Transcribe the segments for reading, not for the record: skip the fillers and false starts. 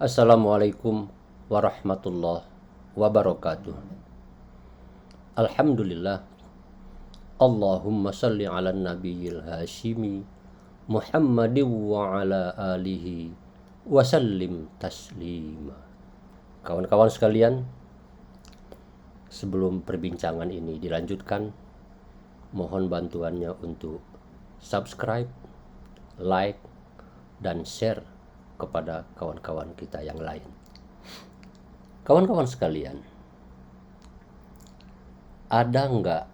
Assalamualaikum warahmatullahi wabarakatuh. Alhamdulillah. Allahumma salli ala nabiyil hashimi Muhammadin wa ala alihi wa sallim taslima. Kawan-kawan sekalian, sebelum perbincangan ini dilanjutkan, mohon bantuannya untuk subscribe, like, dan share kepada kawan-kawan kita yang lain. Kawan-kawan sekalian, ada enggak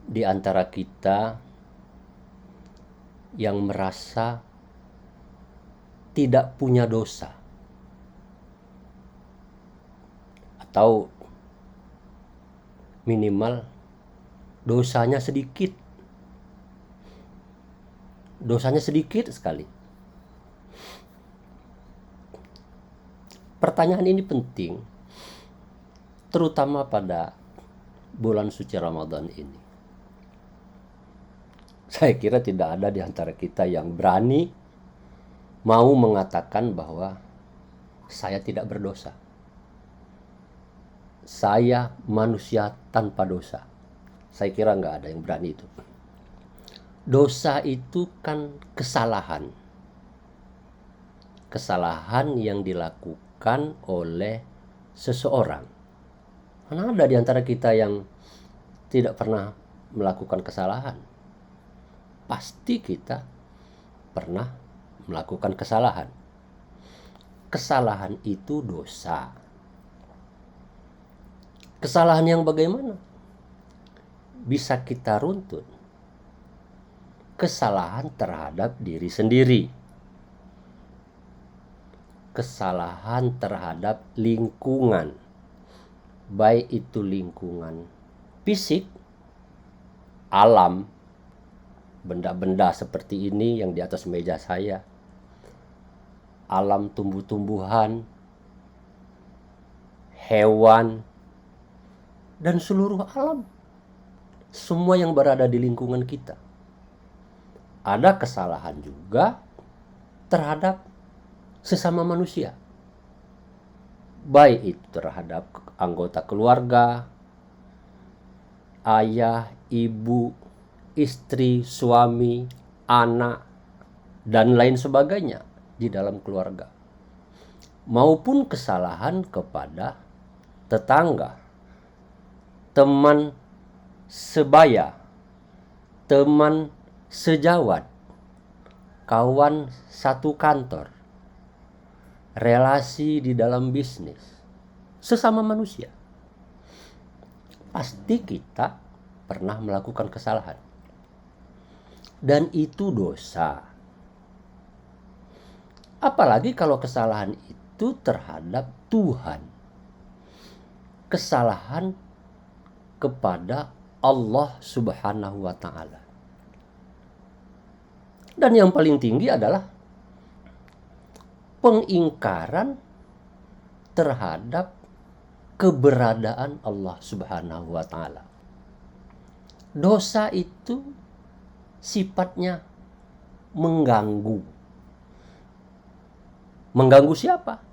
di antara kita yang merasa tidak punya dosa? Atau minimal dosanya sedikit. Dosanya sedikit sekali. Pertanyaan ini penting, terutama pada bulan suci Ramadan ini. Saya kira tidak ada di antara kita yang berani mau mengatakan bahwa saya tidak berdosa. Saya manusia tanpa dosa. Saya kira nggak ada yang berani itu. Dosa itu kan kesalahan. Kesalahan yang dilakukan oleh seseorang. Mana ada di antara kita yang tidak pernah melakukan kesalahan? Pasti kita pernah melakukan kesalahan. Kesalahan itu dosa. Kesalahan yang bagaimana? Bisa kita runtut. Kesalahan terhadap diri sendiri. Kesalahan terhadap lingkungan. Baik itu lingkungan fisik, alam, benda-benda seperti ini yang di atas meja saya, alam tumbuh-tumbuhan, hewan, dan seluruh alam, semua yang berada di lingkungan kita. Ada kesalahan juga terhadap sesama manusia, baik itu terhadap anggota keluarga, ayah, ibu, istri, suami, anak, dan lain sebagainya di dalam keluarga, maupun kesalahan kepada tetangga, teman sebaya, teman sejawat, kawan satu kantor, relasi di dalam bisnis, sesama manusia. Pasti kita pernah melakukan kesalahan. Dan itu dosa. Apalagi kalau kesalahan itu terhadap Tuhan. Kesalahan kepada Allah Subhanahu wa ta'ala. Dan yang paling tinggi adalah pengingkaran terhadap keberadaan Allah Subhanahu wa ta'ala. Dosa itu sifatnya mengganggu. Mengganggu siapa?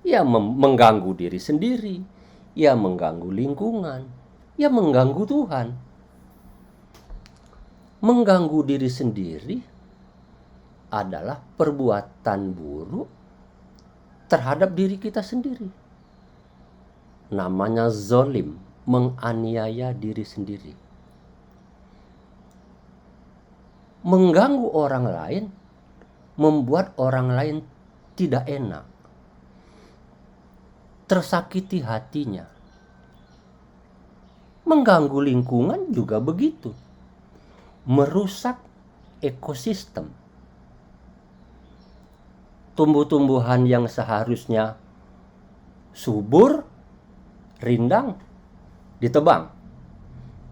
Ya mengganggu diri sendiri, ya mengganggu lingkungan, ya mengganggu Tuhan. Mengganggu diri sendiri adalah perbuatan buruk terhadap diri kita sendiri. Namanya zolim, menganiaya diri sendiri. Mengganggu orang lain, membuat orang lain tidak enak, tersakiti hatinya. Mengganggu lingkungan juga begitu, merusak ekosistem. Tumbuh-tumbuhan yang seharusnya subur, rindang, ditebang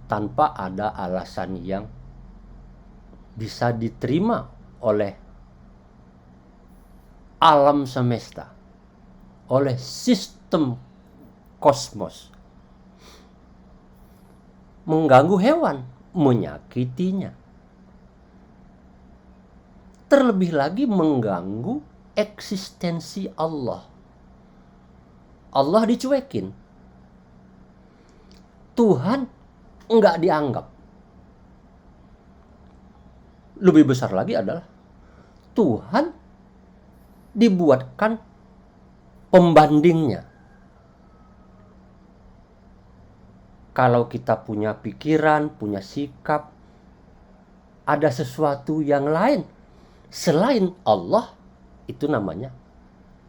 tanpa ada alasan yang bisa diterima oleh alam semesta, oleh sistem kosmos. Mengganggu hewan, menyakitinya. Terlebih lagi mengganggu eksistensi Allah Allah dicuekin. Tuhan enggak dianggap. Lebih besar lagi adalah Tuhan dibuatkan pembandingnya. Kalau kita punya pikiran, punya sikap, ada sesuatu yang lain selain Allah, itu namanya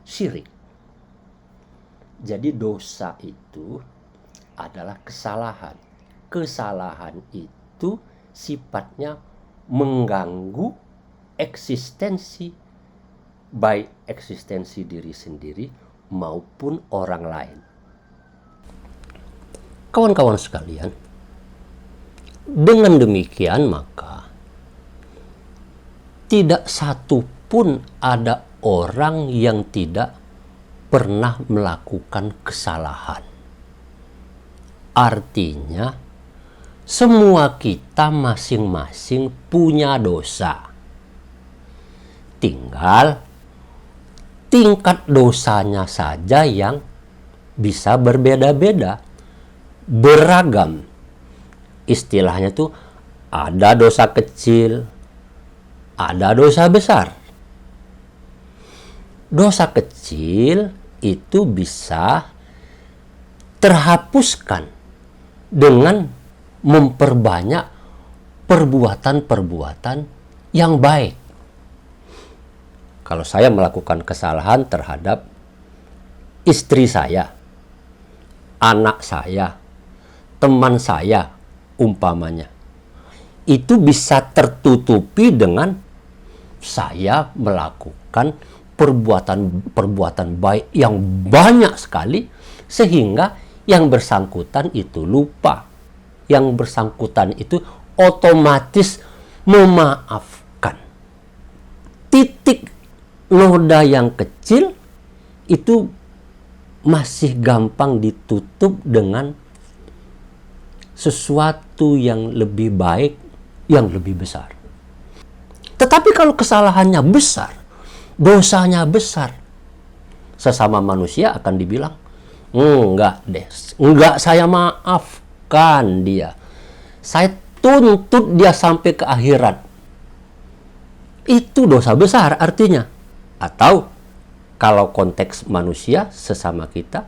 syirik. Jadi dosa itu adalah kesalahan. Kesalahan itu sifatnya mengganggu eksistensi, baik eksistensi diri sendiri maupun orang lain. Kawan-kawan sekalian, dengan demikian maka tidak satu pun ada orang yang tidak pernah melakukan kesalahan. Artinya, semua kita masing-masing punya dosa. Tinggal tingkat dosanya saja yang bisa berbeda-beda, beragam. Istilahnya tuh ada dosa kecil, ada dosa besar. Dosa kecil itu bisa terhapuskan dengan memperbanyak perbuatan-perbuatan yang baik. Kalau saya melakukan kesalahan terhadap istri saya, anak saya, teman saya umpamanya, itu bisa tertutupi dengan saya melakukan perbuatan baik yang banyak sekali, sehingga yang bersangkutan itu lupa. Yang bersangkutan itu otomatis memaafkan. Titik noda yang kecil itu masih gampang ditutup dengan sesuatu yang lebih baik, yang lebih besar. Tetapi kalau kesalahannya besar, dosanya besar, sesama manusia akan dibilang, enggak deh, enggak, saya maafkan dia, saya tuntut dia sampai ke akhirat. Itu dosa besar artinya. Atau kalau konteks manusia sesama kita,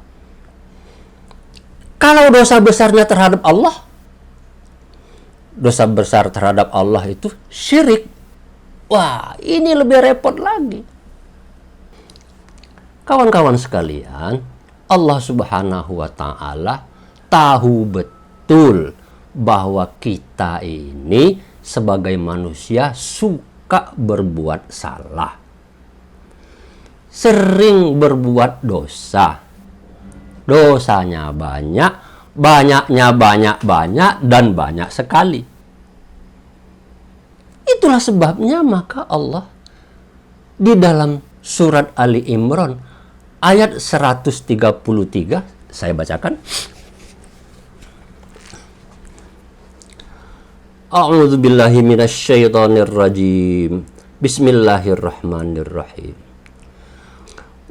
kalau dosa besarnya terhadap Allah, dosa besar terhadap Allah itu syirik. Wah, ini lebih repot lagi. Kawan-kawan sekalian, Allah Subhanahu wa Ta'ala tahu betul bahwa kita ini sebagai manusia suka berbuat salah, sering berbuat dosa. Dosanya banyak, banyaknya banyak-banyak, dan banyak sekali. Itulah sebabnya maka Allah di dalam surat Ali Imran ayat 133, saya bacakan. A'udzu billahi minasyaitonir rajim. Bismillahirrahmanirrahim.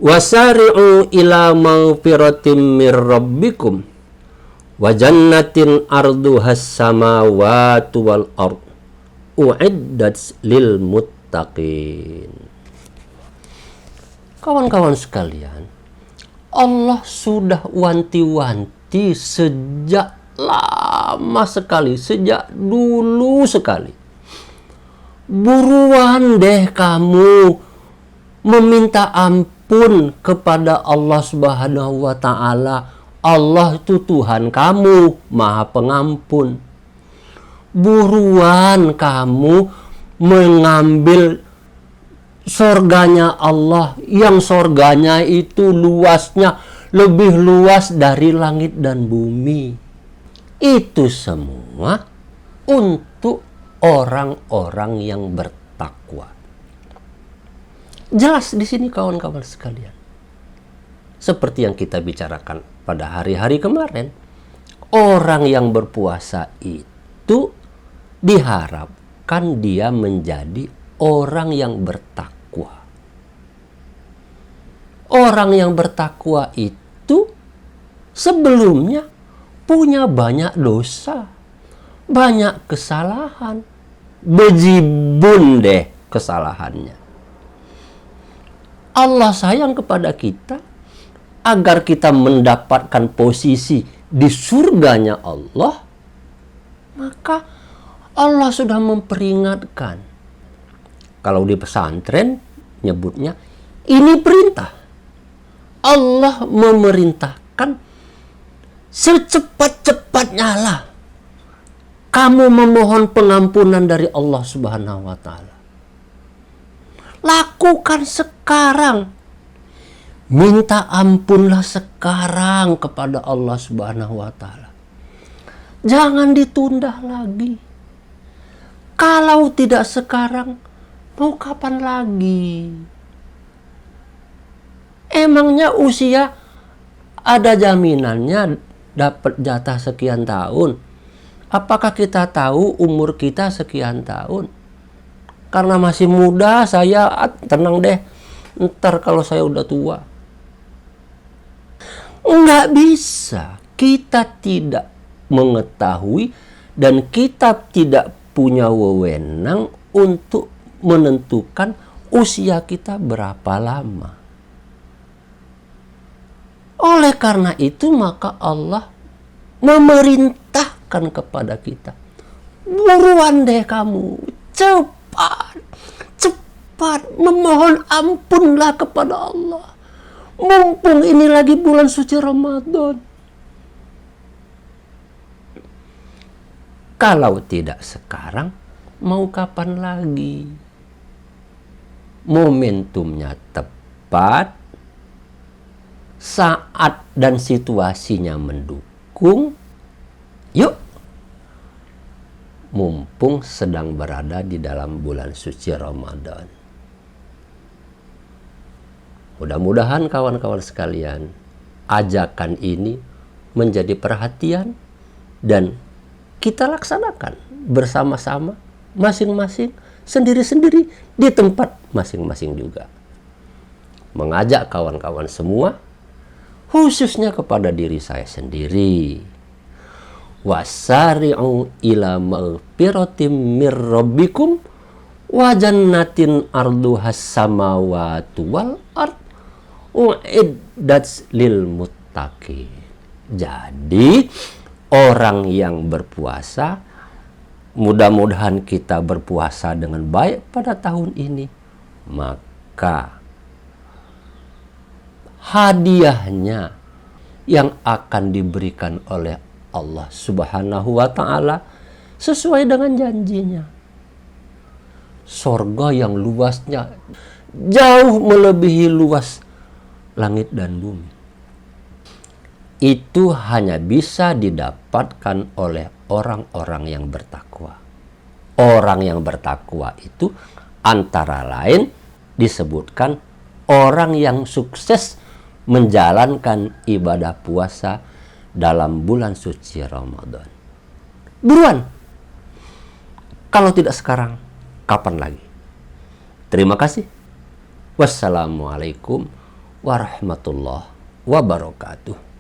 Wasari'u ila maghfiratin mir rabbikum wa jannatin arduhas samawati wal ard u'iddat lil muttaqin. Kawan-kawan sekalian, Allah sudah wanti-wanti sejak lama sekali, sejak dulu sekali. Buruan deh kamu meminta ampun kepada Allah Subhanahu wa Ta'ala. Allah itu Tuhan kamu, Maha Pengampun. Buruan kamu mengambil sorganya Allah, yang sorganya itu luasnya lebih luas dari langit dan bumi. Itu semua untuk orang-orang yang bertakwa. Jelas di sini kawan-kawan sekalian. Seperti yang kita bicarakan pada hari-hari kemarin, orang yang berpuasa itu diharapkan dia menjadi orang yang bertakwa. Orang yang bertakwa itu sebelumnya punya banyak dosa, banyak kesalahan, bejibun deh kesalahannya. Allah sayang kepada kita agar kita mendapatkan posisi di surganya Allah, maka Allah sudah memperingatkan. Kalau di pesantren nyebutnya ini perintah. Allah memerintahkan secepat-cepatnya lah kamu memohon pengampunan dari Allah Subhanahu wa Ta'ala. Lakukan sekarang. Minta ampunlah sekarang kepada Allah Subhanahu wa Ta'ala. Jangan ditunda lagi. Kalau tidak sekarang, mau kapan lagi? Emangnya usia ada jaminannya dapat jatah sekian tahun? Apakah kita tahu umur kita sekian tahun? Karena masih muda saya, tenang deh, ntar kalau saya udah tua. Nggak bisa. Kita tidak mengetahui dan kita tidak punya wewenang untuk menentukan usia kita berapa lama. Oleh karena itu maka Allah memerintahkan kepada kita, buruan deh kamu, cepat memohon ampunlah kepada Allah. Mumpung ini lagi bulan suci Ramadan. Kalau tidak sekarang, mau kapan lagi? Momentumnya tepat, saat dan situasinya mendukung, yuk. Mumpung sedang berada di dalam bulan suci Ramadan. Mudah-mudahan kawan-kawan sekalian, ajakan ini menjadi perhatian dan kita laksanakan bersama-sama, masing-masing, sendiri-sendiri, di tempat masing-masing juga. Mengajak kawan-kawan semua, khususnya kepada diri saya sendiri. Wasari'u ila maghfiratim mir rabbikum wa jannatin arduhas samawati wal ard uiddat lil muttaqin. Jadi orang yang berpuasa, mudah-mudahan kita berpuasa dengan baik pada tahun ini, maka hadiahnya yang akan diberikan oleh Allah Subhanahu wa Ta'ala sesuai dengan janjinya. Sorga yang luasnya jauh melebihi luas langit dan bumi. Itu hanya bisa didapatkan oleh orang-orang yang bertakwa. Orang yang bertakwa itu antara lain disebutkan orang yang sukses menjalankan ibadah puasa dalam bulan suci Ramadan. Buruan. Kalau tidak sekarang, kapan lagi? Terima kasih. Wassalamualaikum warahmatullahi wabarakatuh.